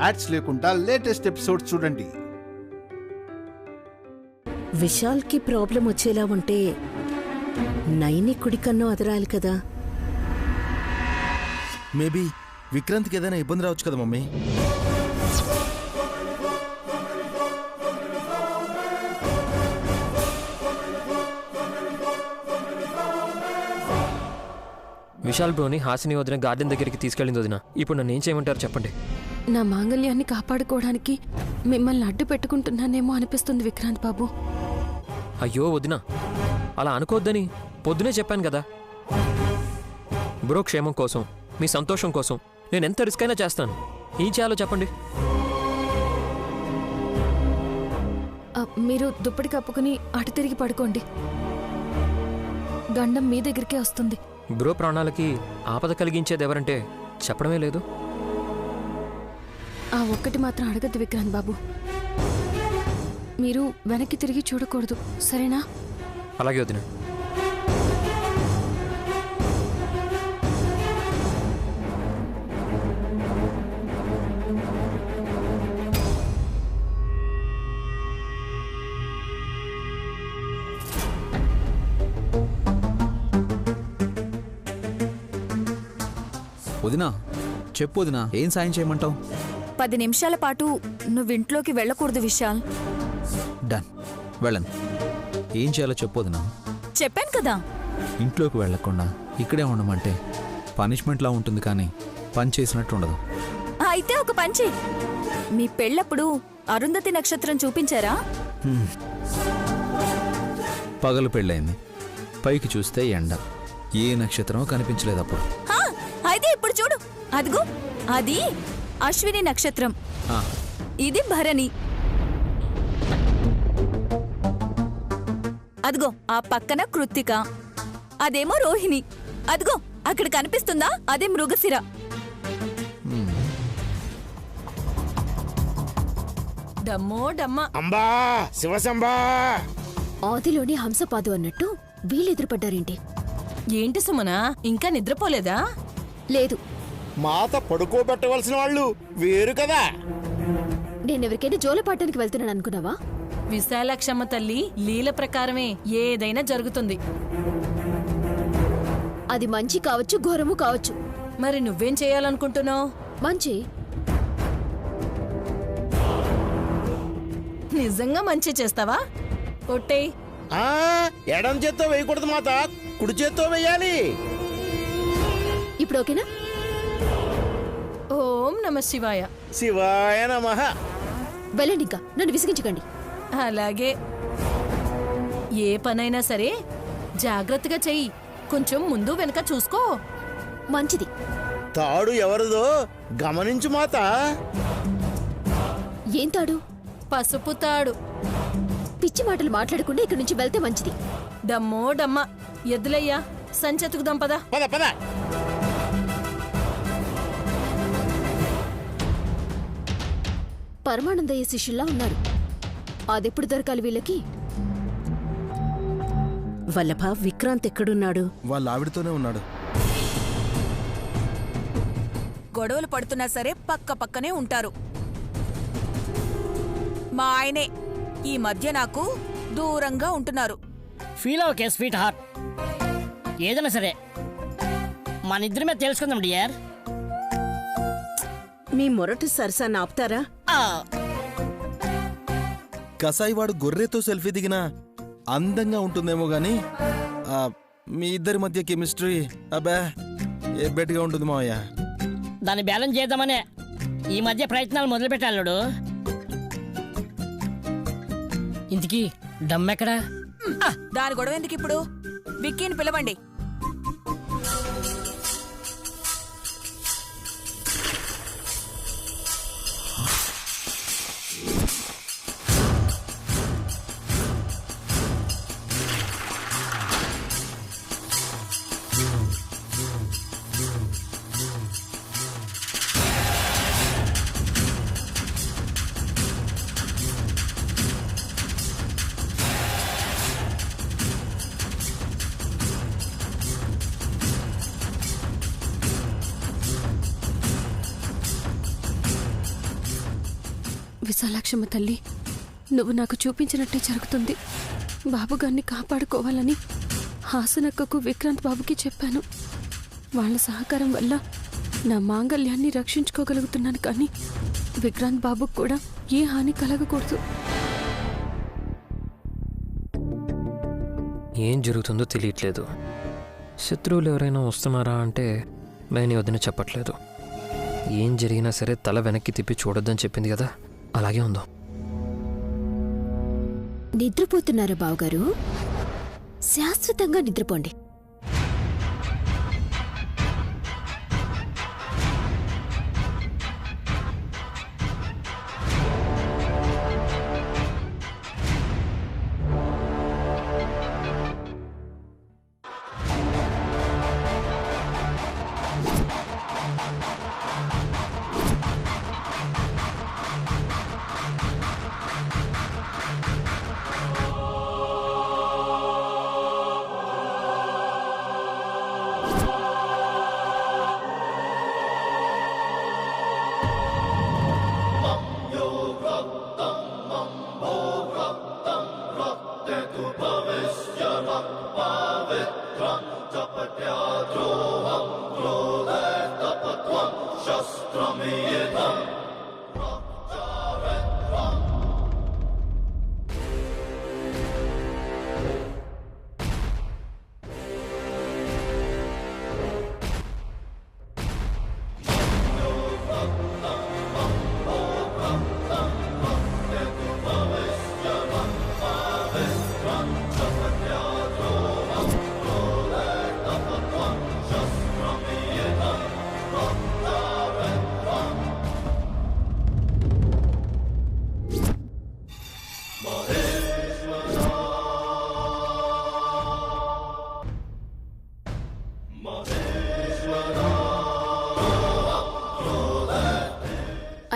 Ads లేకుండా latest episodes చూడండి. విశాల్కి problem వచ్చేలా ఉంటే నైని కుడికన్నో అదరాలి కదా. మేబీ విక్రాంత్కి ఏదైనా ఇబ్బంది రావచ్చు కదా మమ్మీ. విశాల్ బ్రోని హాసిని వదిన గార్డెన్ దగ్గరికి తీసుకెళ్ళింది వదిన. ఇప్పుడు నన్ను ఏం చేయమంటారు చెప్పండి. నా మాంగళ్యాన్ని కాపాడుకోవడానికి మిమ్మల్ని అడ్డు పెట్టుకుంటున్నానేమో అనిపిస్తుంది విక్రాంత్ బాబు. అయ్యో వదిన, అలా అనుకోవద్దని పొద్దునే చెప్పాను కదా. బ్రో క్షేమం కోసం, మీ సంతోషం కోసం నేను ఎంత రిస్క్ అయినా చేస్తాను. ఏం చేయాలో చెప్పండి. మీరు దుప్పటి కప్పుకుని అటు తిరిగి పడుకోండి. గండం మీ దగ్గరికే వస్తుంది. బ్రో ప్రాణాలకి ఆపద కలిగించేది ఎవరంటే చెప్పడమే లేదు. ఆ ఒక్కటి మాత్రం అడగద్దు విక్రాంత్ బాబు. మీరు వెనక్కి తిరిగి చూడకూడదు, సరేనా? అలాగే వదిన. వదినా చెప్పు వదినా, ఏం సాయం చేయమంటావు? 10 నిమిషాల పాటు నువ్వింట్లోకి వెళ్ళకూడదు విశాల్. డన్, వెళ్ళను. ఏం చేయాలో చెప్పు వదినా. చెప్పాను కదా. ఇంట్లోకి వెళ్లకుండా ఇక్కడే ఉండమంటే పనిష్మెంట్లా ఉంటుంది, కానీ పని చేసినట్టు ఉండదు. అయితే ఒక పంచి. మీ పెళ్ళప్పుడు అరుంధతి నక్షత్రం చూపించారా? పగలు పెళ్ళైంది, పైకి చూస్తే ఎండ, ఏ నక్షత్రమో కనిపించలేదు అప్పుడు. అయితే ఇప్పుడు చూడు, అదిగో అది అశ్విని నక్షత్రం, ఇది భరణి. అదిగో ఆ పక్కన కృత్తిక, అదేమో రోహిణి. అదిగో అక్కడ కనిపిస్తుందా, అదే మృగశిర. డమ్మో డమ్మ అంబా శివశంబా. ఆదిలోని హంసపాదు అన్నట్టు వీళ్ళెదురుపడ్డారేంటి? ఏంటి సుమనా, ఇంకా నిద్రపోలేదా? లేదు, మాత పడుకోబెట్టవలసిన వాళ్ళు వేరు కదా. నేనెవరికైనా జోలపాటానికి వెళ్తున్నాను అనుకున్నావా? విశాలక్షమ్మ తల్లి లీల ప్రకారమే ఏదైనా జరుగుతుంది. అది మంచి కావచ్చు, ఘోరము కావచ్చు. మరి నువ్వేం చేయాలనుకుంటున్నావు? మంచి. నిజంగా మంచి చేస్తావా? ఒట్టేయ్. ఎడం చేత్తో వేయకూడదు మాత, కుడి చేత్తో వేయాలి. ఇప్పుడు ఓకేనా? ఓం నమ శివాయ. శివాయ నమః. వెళ్ళండి, ఇంకా నన్ను విసిగించకండి. అలాగే. ఏ పనైనా సరే జాగ్రత్తగా చెయ్యి, కొంచెం ముందు వెనక చూసుకో. మంచిది. తాడు ఎవరిదో గమనించు మాత. ఏం తాడు? పసుపు తాడు. పిచ్చి మాటలు మాట్లాడకుండా ఇక్కడి నుంచి వెళ్తే మంచిది. డమ్మో డమ్మ, ఎద్దులయ్యా, సంచెతుకుదాం పద. పద పద. పరమానందయ్య శిష్యుల్లా ఉన్నారు. అదెప్పుడు దొరకాలి వీళ్ళకి? వల్లభ, విక్రాంత్ ఎక్కడున్నాడు? వాళ్ళ ఆవిడతోనే ఉన్నాడు. గొడవలు పడుతున్నా సరే పక్క పక్కనే ఉంటారు. మా ఆయనే ఈ మధ్య నాకు దూరంగా ఉంటున్నారు. ఫీల్ ఓకే స్వీట్ హార్ట్, ఏదైనా సరే మన ఇద్దరి మీద తెలుసుకుందాం డియర్. మీ మొరటు సరసా ఆపుతారా? కసాయివాడు గొర్రెతో సెల్ఫీ దిగినా అందంగా ఉంటుందేమో గాని మీ ఇద్దరి మధ్య కెమిస్ట్రీ అబ్బా ఏ బెట్గా ఉంటుంది మావయ్య. దాన్ని బ్యాలెన్స్ చేద్దామనే ఈ మధ్య ప్రయత్నాలు మొదలు పెట్టాడు. ఇంతకీ డమ్మెక్కడా? దాని గొడవ ఎందుకు ఇప్పుడు? విక్కీని పిలవండి. విశాలాక్షమ్మ తల్లి, నువ్వు నాకు చూపించినట్టే జరుగుతుంది. బాబుగారిని కాపాడుకోవాలని హాసనక్కకు విక్రాంత్ బాబుకి చెప్పాను. వాళ్ళ సహకారం వల్ల నా మాంగళ్యాన్ని రక్షించుకోగలుగుతున్నాను. కానీ విక్రాంత్ బాబుకు కూడా ఏ హాని కలగకూడదు. ఏం జరుగుతుందో తెలియట్లేదు. శత్రువులు ఎవరైనా వస్తున్నారా అంటే మేని వదిన చెప్పట్లేదు. ఏం జరిగినా సరే తల వెనక్కి తిప్పి చూడొద్దని చెప్పింది కదా, అలాగే ఉందో. నిద్రపోతున్నారా బావగారు? శాశ్వతంగా నిద్రపోండి.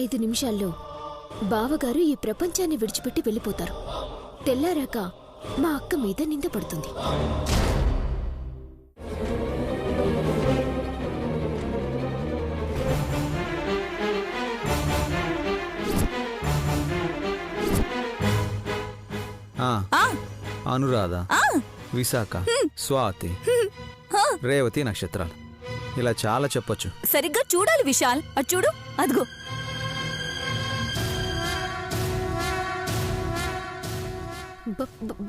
ఐదు నిమిషాల్లో బావగారు ఈ ప్రపంచాన్ని విడిచిపెట్టి వెళ్ళిపోతారు. తెల్లారాక మా అక్క మీద నింద పడుతుంది. అనురాధ, విశాఖ, స్వాతి, రేవతి నక్షత్రాలు, ఇలా చాలా చెప్పొచ్చు. సరిగ్గా చూడాలి విశాల్. అది చూడు, అదిగో.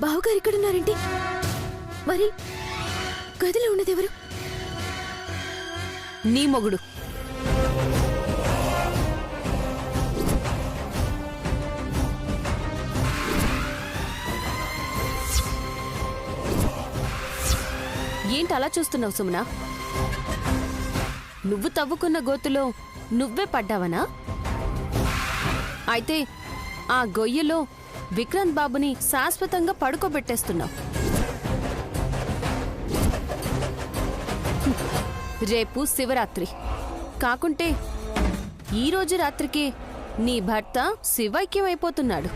బావగారు ఇక్కడున్నారేంటి? మరి గదిలో ఉన్నదెవరు? నీ మొగుడు. ఏంటి అలా చూస్తున్నావు సుమనా? నువ్వు తవ్వుకున్న గోతులో నువ్వే పడ్డావనా? అయితే ఆ గొయ్యలో విక్రాంత్ బాబుని శాశ్వతంగా పడుకోబెట్టేస్తున్నావు. రేపు శివరాత్రి కాకుంటే ఈరోజు రాత్రికి నీ భర్త శివైక్యమైపోతున్నాడు.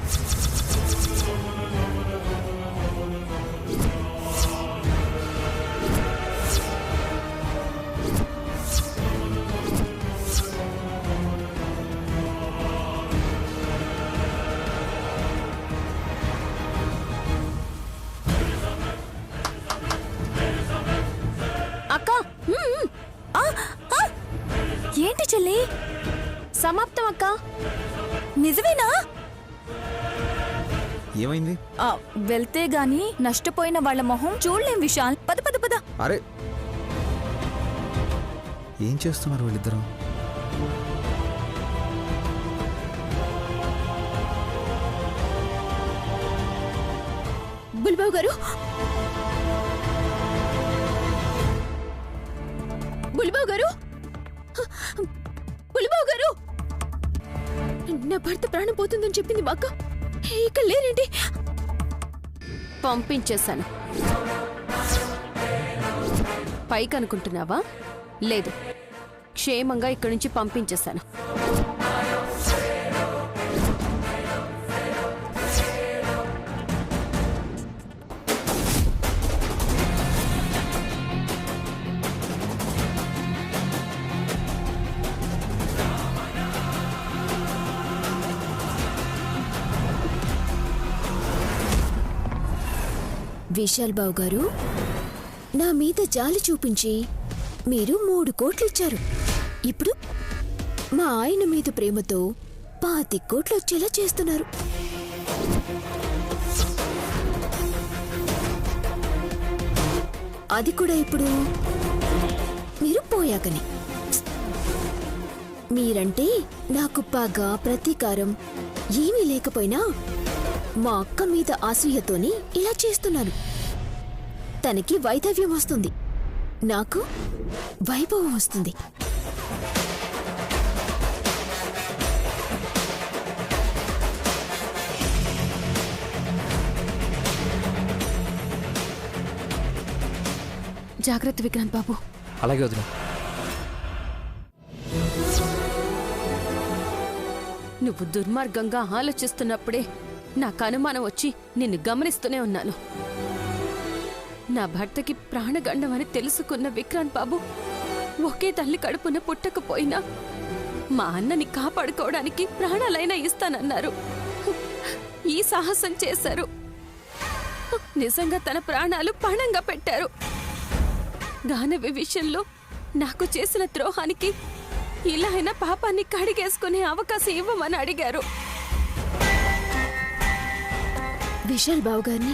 అక్క, ఏంటి చెల్లి? సమాప్తం అక్క. నిజమేనా? ఏమైంది? వెళ్తే గాని నష్టపోయిన వాళ్ళ మొహం చూడలేం విశాల్. పద పద పద. అరే, ఏం చేస్తున్నారు వీళ్ళిద్దరు? బుల్బాబు గారు, బుల్బాబు గారు, బుల్బాబు గారు, నా భర్త ప్రాణం పోతుందని చెప్పింది మా అక్క. ఇక్కడ లేరేంటి? పంపించేశాను. పైకి అనుకుంటున్నావా? లేదు, క్షేమంగా ఇక్కడి నుంచి పంపించేశాను. విశాల్ బాబు గారు, నా మీద జాలి చూపించి మీరు 3 కోట్లు ఇచ్చారు. ఇప్పుడు మా ఆయన మీద ప్రేమతో 25 కోట్లు వచ్చేలా చేస్తున్నారు. అది కూడా ఇప్పుడు మీరు పోయాకని. మీరంటే నాకు పగ, ప్రతీకారం ఏమీ లేకపోయినా మా అక్క మీద అసూయతోని ఇలా చేస్తున్నాను. తనకి వైధవ్యం వస్తుంది, నాకు వైభవం వస్తుంది. జాగ్రత్త విక్రాంత్ బాబు. అలాగే వదిన. నువ్వు దుర్మార్గంగా ఆలోచిస్తున్నప్పుడే నాకు అనుమానం వచ్చి నిన్ను గమనిస్తూనే ఉన్నాను. నా భర్తకి ప్రాణగండం అని తెలుసుకున్న విక్రాంత్ బాబు ఒకే తల్లి కడుపున పుట్టకపోయినా మా అన్నని కాపాడుకోవడానికి ప్రాణాలైనా ఇస్తానన్నారు. ఈ సాహసం చేశారు. నిజంగా తన ప్రాణాలు పణంగా పెట్టారు. గానవి విషయంలో నాకు చేసిన ద్రోహానికి ఇలా అయినా పాపాన్ని కడిగేసుకునే అవకాశం ఇవ్వమని అడిగారు. విశాల్ బాబు గారిని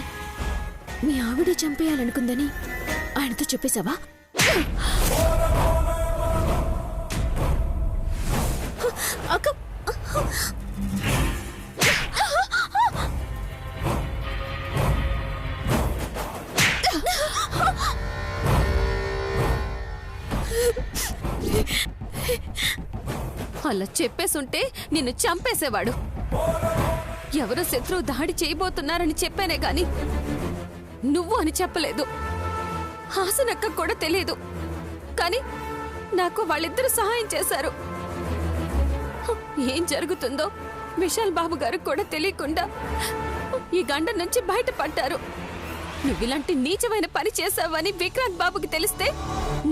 మీ ఆవిడ చంపేయాలనుకుందని ఆయనతో చెప్పేశావా? అక్క, అలా చెప్పేసుంటే నిన్ను చంపేసేవాడు. ఎవరో శత్రువు దాడి చేయబోతున్నారని చెప్పానే గాని నువ్వు అని చెప్పలేదు. హాసనక్క కూడా తెలియదు, కానీ నాకు వాళ్ళిద్దరూ సహాయం చేశారు. ఏం జరుగుతుందో విశాల్ బాబు గారు కూడా తెలియకుండా ఈ గండ నుంచి బయటపడ్డారు. నువ్విలాంటి నీచమైన పని చేశావని విక్రాంత్ బాబుకి తెలిస్తే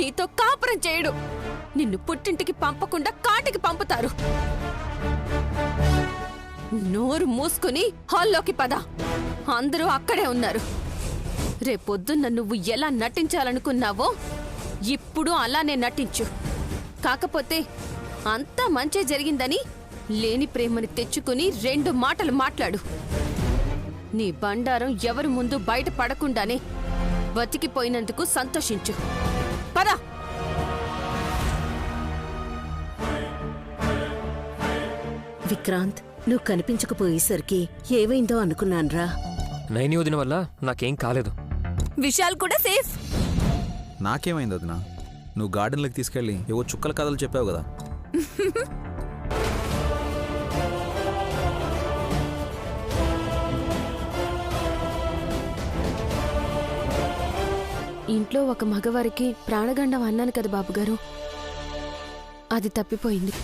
నీతో కాపురం చేయడు. నిన్ను పుట్టింటికి పంపకుండా కాటికి పంపుతారు. నోరు మూసుకుని హాల్లోకి పద. అందరూ అక్కడే ఉన్నారు. రేపొద్దున్న నువ్వు ఎలా నటించాలనుకున్నావో ఇప్పుడు అలానే నటించు. కాకపోతే అంతా మంచే జరిగిందని లేని ప్రేమని తెచ్చుకుని 2 మాటలు మాట్లాడు. నీ బండారం ఎవరి ముందు బయట పడకుండానే బతికిపోయినందుకు సంతోషించు. పద. విక్రాంత్, నువ్వు కనిపించకపోయేసరికి ఏమైందో అనుకున్నాన్రా. నైని వదిన వల్ల నాకేం కాలేదు. విశాల్ కూడా సేఫ్. నాకేమైంది వదినా? నువ్వు గార్డెన్లోకి తీసుకెళ్ళి ఏవో చుక్కల కథలు చెప్పావు కదా. ఇంట్లో ఒక మగవారికి ప్రాణగండం అన్నాను కదా బాబుగారు, అది తప్పిపోయింది.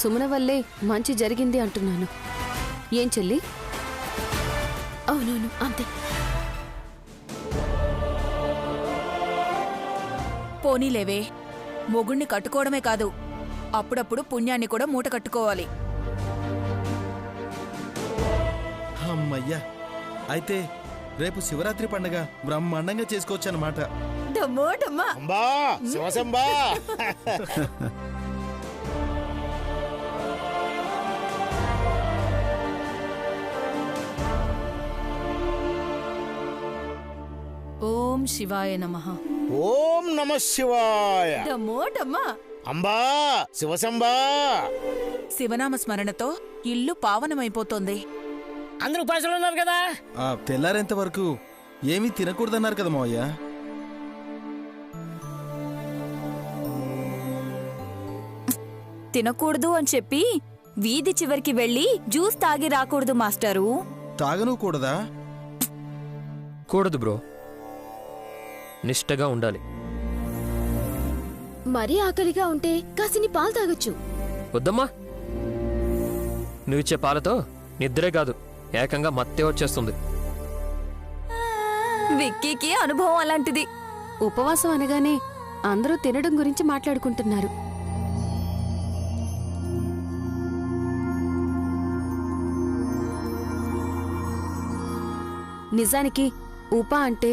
సుమన వల్లే మంచి జరిగింది అంటున్నాను. ఏం చెల్లి? అవునవును, అంతే. పోనీలేవే, మొగుణ్ణి కట్టుకోవడమే కాదు, అప్పుడప్పుడు పుణ్యాన్ని కూడా మూట కట్టుకోవాలి. అమ్మయ్యా, అయితే రేపు శివరాత్రి పండగ బ్రహ్మాండంగా చేసుకోవచ్చు అన్నమాట. అంబా శివశంబా. ఓం శివాయ నమః. ఓం నమ శివాయ. అంబా శివశంబా. శివనామ స్మరణతో ఇల్లు పావనమైపోతోంది. అందరూ ఉపాసనలో ఉన్నారు కదా. తెల్లారేంత వరకు ఏమీ తినకూడదన్నారు కదా మావయ్య. తినకూడదు అని చెప్పి వీధి చివరికి వెళ్లి జ్యూస్ తాగి రాకూడదు మాస్టరు. తాగను కూడదా? కూడదు బ్రో, నిష్టగా ఉండాలి. మరీ ఆకలిగా ఉంటే కాసిని పాలు తాగొచ్చు. వద్దమ్మా, నువ్విచ్చే పాలతో నిద్రే కాదు, ఏకంగా మత్తే వచ్చేస్తుంది. విక్కీకి అనుభవం అలాంటిది. ఉపవాసం అనగానే అందరూ తినడం గురించి మాట్లాడుకుంటున్నారు. నిజానికి ఉప అంటే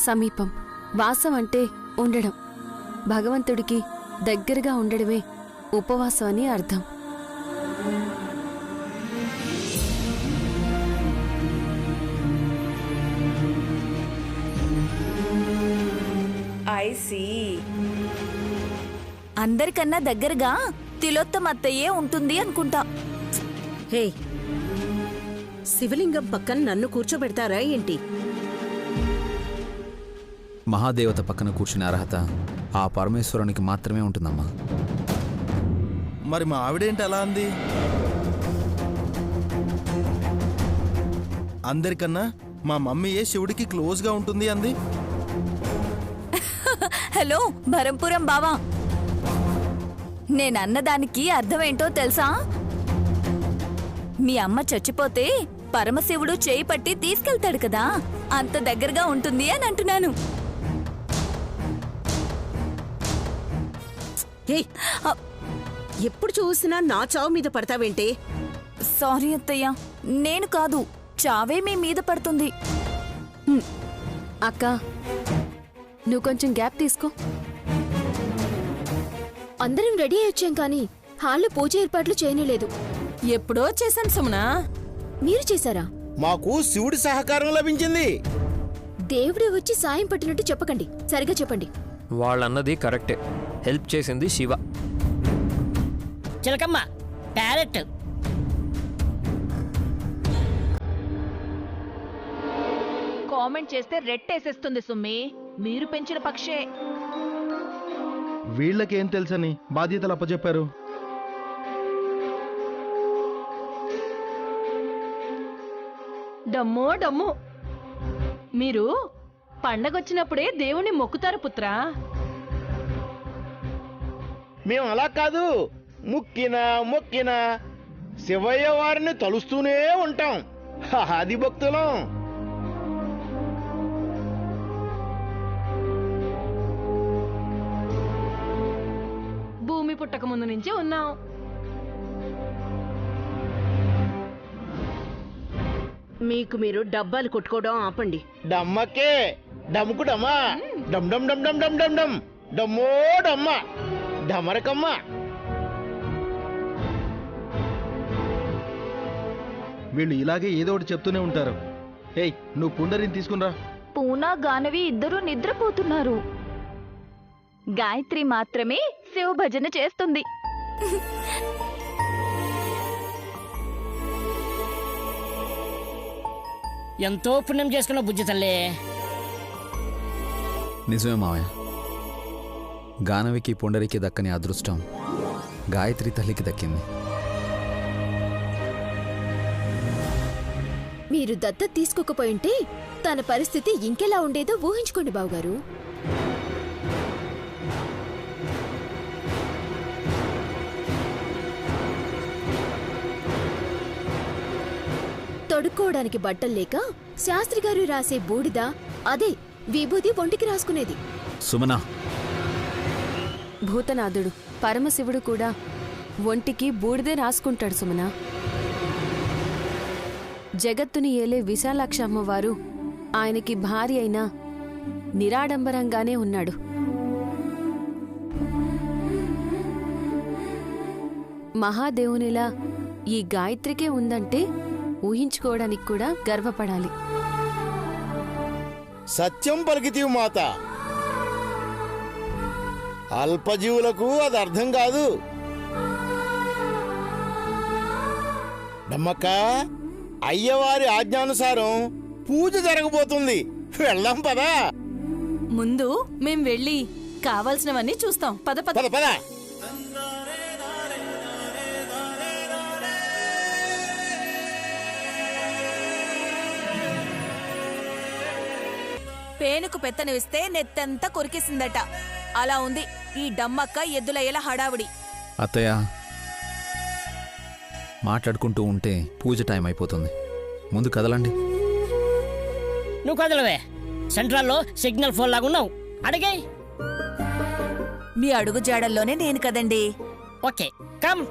సమీపం, వాసం అంటే ఉండడం. భగవంతుడికి దగ్గరగా ఉండడమే ఉపవాసం అని అర్థం. అందరికన్నా దగ్గరగా తిలోత్తమత్తయ్యే ఉంటుంది అనుకుంటా. హే, శివలింగం పక్కన నన్ను కూర్చోబెడతారా ఏంటి? మహాదేవత పక్కన కూర్చునే అర్హత ఆ పరమేశ్వరునికి మాత్రమే ఉంటుందమ్మా. మరి మా ఆవిడేంటి అలా అంది? అందరికన్నా మా మమ్మీయే శివుడికి క్లోజ్గా ఉంటుంది అంది. హలో భరంపురం బావా, నేనన్నదానికి అర్థమేంటో తెలుసా? మీ అమ్మ చచ్చిపోతే పరమశివుడు చేయి పట్టి తీసుకెళ్తాడు కదా, అంత దగ్గరగా ఉంటుంది అని అంటున్నాను. హే, ఎప్పుడు చూసినా నా చావు మీద పడతావేంటి? సారీ అత్తయ్య, నేను కాదు, చావే మీ మీద పడుతుంది. అక్క, నువ్వు కొంచెం గ్యాప్ తీసుకో. అందరం రెడీ అయ్యి వచ్చాం కానీ హాల్లో పూజ ఏర్పాట్లు చేయనేలేదు. ఎప్పుడో చేశాను సుమనా. మీరు చేశారా? మాకు శివుడి సహకారం లభించింది. దేవుడే వచ్చి సాయం పట్టినట్టు చెప్పకండి, సరిగా చెప్పండి. వాళ్ళన్నది కరెక్టే, హెల్ప్ చేసింది శివ. చిలకమ్మ ప్యారెట్. కామెంట్ చేస్తే రెట్టేసేస్తుంది సుమ్మి. మీరు పెంచిన పక్షే. వీళ్ళకేం తెలుసని బాధ్యతలు అప్పచెప్పారు. డమ్మో డమ్ము, మీరు పండగొచ్చినప్పుడే దేవుణ్ణి మొక్కుతారు పుత్రా. మేము అలా కాదు, మొక్కినా శివయ్య వారిని తలుస్తూనే ఉంటాం. అది భక్తులం. భూమి పుట్టక ముందు నుంచి ఉన్నాం. మీకు మీరు డబ్బాలు కొట్టుకోవడం ఆపండి. డమ్మకే డమ్ముకు డమ్మా, డమ్ డమ్ డమ్ డమ్ డమ్ డమ్ డమ్ డమ్మో డమ్మ డమరకమ్మ. వీళ్ళు ఇలాగే ఏదో ఒకటి చెప్తూనే ఉంటారు. ఏయ్, నువ్వు పుండరిని తీసుకునిరా. పూనా గానవి ఇద్దరూ నిద్రపోతున్నారు. గాయత్రి మాత్రమే శివ భజన చేస్తుంది. ఎంతో పుణ్యం చేసుకున్న బుజ్జి తల్లి. నిజమే మావయ్య, గానవికి పొండరికి దక్కని అదృష్టం గాయత్రి తల్లికి దక్కింది. మీరు దత్తత తీసుకోకపోయింటే తన పరిస్థితి ఇంకెలా ఉండేదో ఊహించుకోండి బావగారు. తొడుక్కోవడానికి బట్టలు లేక శాస్త్రి గారు రాసే బూడిద, అదే విభూది ఒంటికి రాసుకునేది. సుమనా, భూతనాథుడు పరమశివుడు కూడా ఒంటికి బూడిదే రాసుకుంటాడు సుమనా. జగత్తుని ఏలే విశాలాక్ష అమ్మవారు ఆయనకి భార్య అయినా నిరాడంబరంగానే ఉన్నాడు. మహాదేవునిలా ఈ గాయత్రికే ఉందంటే ఊహించుకోవడానికి కూడా గర్వపడాలి. సత్యం పలికితీవు మాత. అల్పజీవులకు అది అర్థం కాదు. డమ్మక్క, అయ్యవారి ఆజ్ఞానుసారం పూజ జరగబోతుంది. వెళ్దాం పదా. ముందు మేం వెళ్ళి కావాల్సినవన్నీ చూస్తాం. పద పద పద పద. పేనుకు పెత్తనివిస్తే నెత్తంతా కొరికేసిందట. అలా ఉంది ఈ డమ్మక్క ఎద్దులయ్యేలా హడావుడి. అత్తయ్య, మాట్లాడుకుంటూ ఉంటే పూజ టైం అయిపోతుంది. ముందు కదలండి. నువ్వు కదలవే, సెంట్రల్లో సిగ్నల్ ఫోన్ లాగా ఉన్నావు. అడిగే. మీ అడుగు జాడల్లోనే నేను కదండి. Okay come.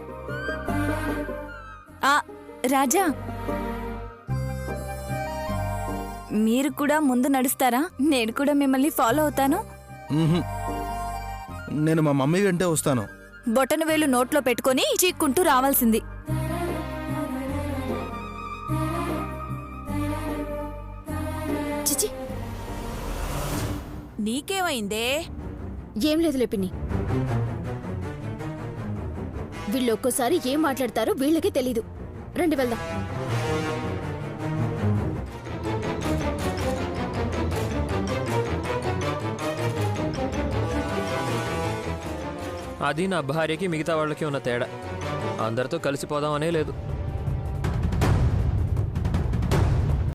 రాజా, మీరు కూడా ముందు నడుస్తారా? నేను కూడా మిమ్మల్ని ఫాలో అవుతాను. మ్హూ. నేను మా మమ్మీ వెంటే వస్తాను. బొటన వేలు నోట్లో పెట్టుకొని చీక్కుంటూ రావాల్సింది. చిచి, నీకేమైందే? ఏం లేదు లేపిని. వీళ్ళు ఒక్కోసారి ఏం మాట్లాడతారో వీళ్ళకే తెలీదు. రండి వెళ్దాం. అది నా భార్యకి మిగతా వాళ్ళకి ఉన్న తేడా. అందరితో కలిసిపోదామనే లేదు.